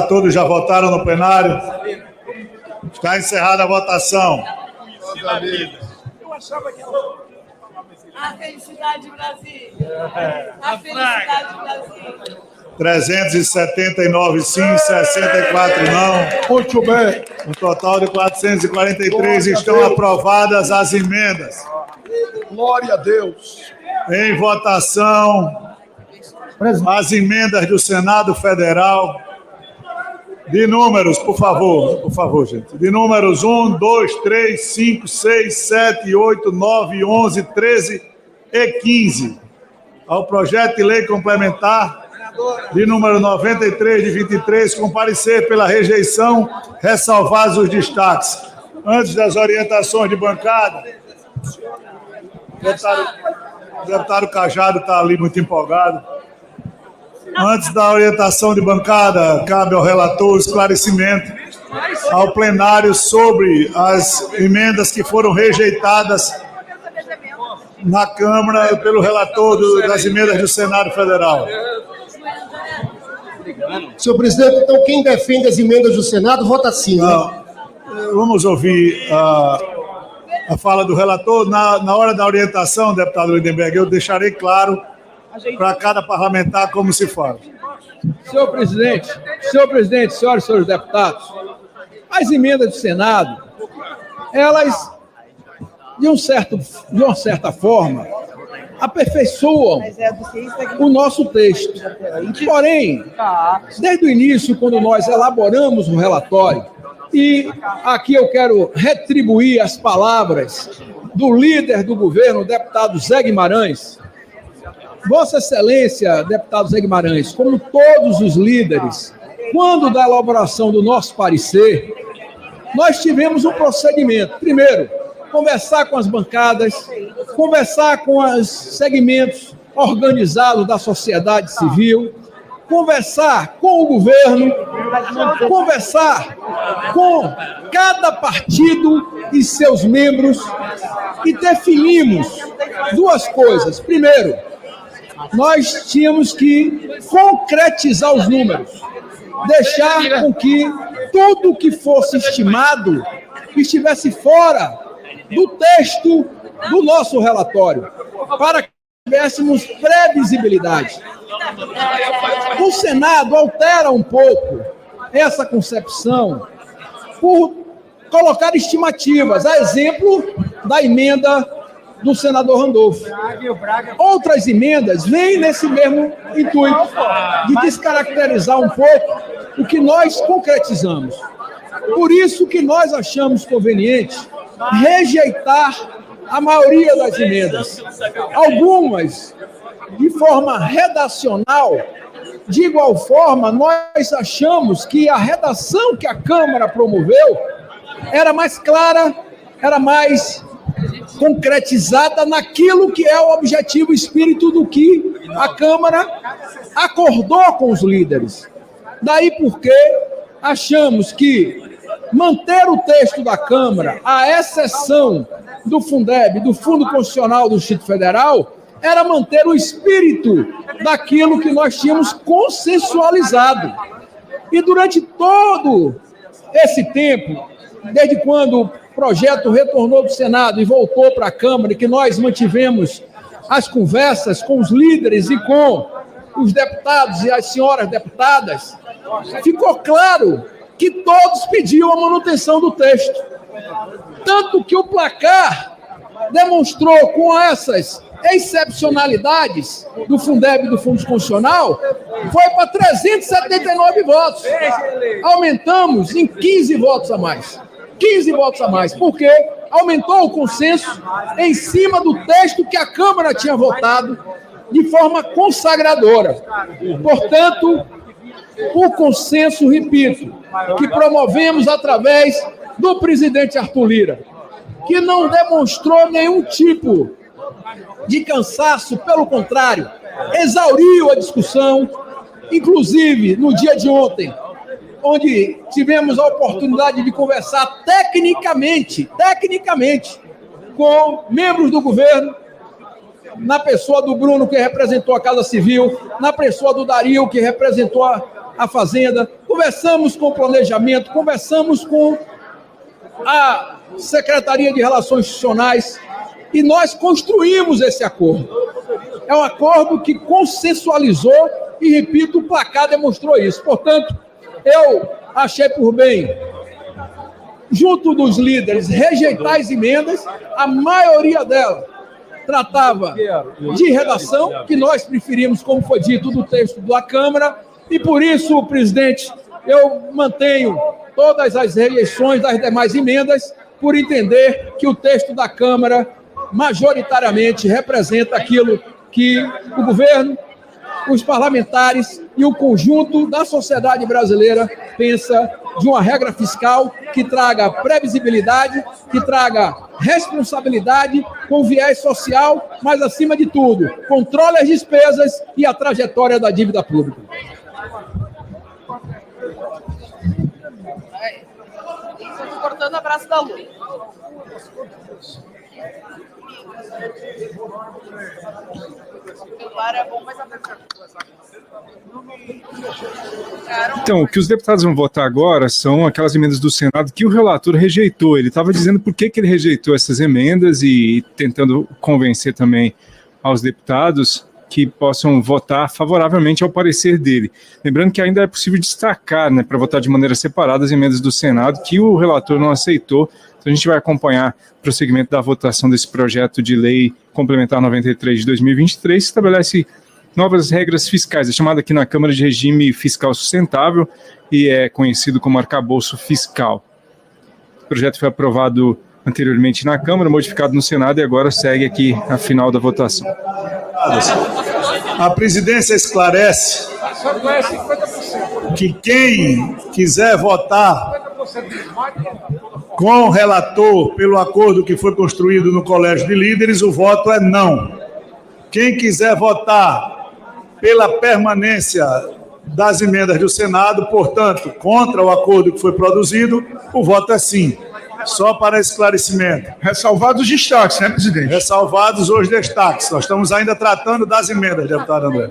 Todos já votaram no plenário. Está encerrada a votação. A felicidade, Brasil. A felicidade, Brasil. 379 sim, 64 não. Muito bem. Um total de 443 estão aprovadas as emendas. Glória a Deus. Em votação, as emendas do Senado Federal. De números, por favor, gente. De números 1, 2, 3, 5, 6, 7, 8, 9, 11, 13 e 15. Ao projeto de lei complementar de número 93 de 23, comparecer pela rejeição, ressalvados os destaques. Antes das orientações de bancada, o deputado Cajado está ali muito empolgado. Antes da orientação de bancada, cabe ao relator o esclarecimento ao plenário sobre as emendas que foram rejeitadas na Câmara pelo relator das emendas do Senado Federal. Senhor presidente, então quem defende as emendas do Senado, vota sim. Né? Vamos ouvir a fala do relator. Na hora da orientação, deputado Lindenberg, eu deixarei claro para cada parlamentar como se faz. Senhor presidente, senhoras e senhores deputados, as emendas do Senado, elas, de uma certa forma, aperfeiçoam o nosso texto. Porém, desde o início, quando nós elaboramos o relatório, e aqui eu quero retribuir as palavras do líder do governo, o deputado Zé Guimarães. Vossa Excelência, deputado Zé Guimarães, como todos os líderes, quando da elaboração do nosso parecer, nós tivemos um procedimento. Primeiro, conversar com as bancadas, conversar com os segmentos organizados da sociedade civil, conversar com o governo, conversar com cada partido e seus membros e definimos duas coisas. Primeiro, nós tínhamos que concretizar os números, deixar com que tudo que fosse estimado estivesse fora do texto do nosso relatório, para que tivéssemos previsibilidade. O Senado altera um pouco essa concepção por colocar estimativas, a exemplo da emenda do senador Randolfo. Outras emendas vêm nesse mesmo intuito de descaracterizar um pouco o que nós concretizamos. Por isso que nós achamos conveniente rejeitar a maioria das emendas. Algumas, de forma redacional, de igual forma, nós achamos que a redação que a Câmara promoveu era mais clara, era mais concretizada naquilo que é o objetivo e espírito do que a Câmara acordou com os líderes. Daí porque achamos que manter o texto da Câmara, à exceção do Fundeb, do Fundo Constitucional do Distrito Federal, era manter o espírito daquilo que nós tínhamos consensualizado. E durante todo esse tempo, desde quando o projeto retornou do Senado e voltou para a Câmara, e que nós mantivemos as conversas com os líderes e com os deputados e as senhoras deputadas, ficou claro que todos pediam a manutenção do texto. Tanto que o placar demonstrou com essas excepcionalidades do Fundeb e do Fundo Constitucional, foi para 379 votos. Aumentamos em 15 votos a mais. 15 votos a mais, porque aumentou o consenso em cima do texto que a Câmara tinha votado de forma consagradora. Portanto, o consenso, repito, que promovemos através do presidente Arthur Lira, que não demonstrou nenhum tipo de cansaço, pelo contrário, exauriu a discussão, inclusive no dia de ontem, onde tivemos a oportunidade de conversar tecnicamente, com membros do governo, na pessoa do Bruno, que representou a Casa Civil, na pessoa do Dario, que representou a Fazenda, Conversamos com o planejamento, conversamos com a Secretaria de Relações Institucionais e nós construímos esse acordo. É um acordo que consensualizou e, repito, o placar demonstrou isso. Portanto, eu achei por bem, junto dos líderes, rejeitar as emendas. A maioria delas tratava de redação, que nós preferimos, como foi dito, do texto da Câmara, e por isso, presidente, eu mantenho todas as rejeições das demais emendas, por entender que o texto da Câmara majoritariamente representa aquilo que o governo, os parlamentares e o conjunto da sociedade brasileira pensa de uma regra fiscal que traga previsibilidade, que traga responsabilidade com viés social, mas, acima de tudo, controle as despesas e a trajetória da dívida pública. Estou cortando o abraço da Lula. Então, o que os deputados vão votar agora são aquelas emendas do Senado que o relator rejeitou. Ele estava dizendo por que ele rejeitou essas emendas e tentando convencer também aos deputados que possam votar favoravelmente ao parecer dele. Lembrando que ainda é possível destacar, né, para votar de maneira separada as emendas do Senado que o relator não aceitou. Então a gente vai acompanhar o prosseguimento da votação desse projeto de lei complementar 93 de 2023, que estabelece novas regras fiscais, é chamado aqui na Câmara de regime fiscal sustentável e é conhecido como arcabouço fiscal. O projeto foi aprovado anteriormente na Câmara, modificado no Senado e agora segue aqui a final da votação. A presidência esclarece que quem quiser votar com o relator pelo acordo que foi construído no Colégio de Líderes, o voto é não. Quem quiser votar pela permanência das emendas do Senado, portanto, contra o acordo que foi produzido, o voto é sim. Só para esclarecimento. Ressalvados os destaques, né, presidente? Ressalvados os destaques. Nós estamos ainda tratando das emendas, deputado André.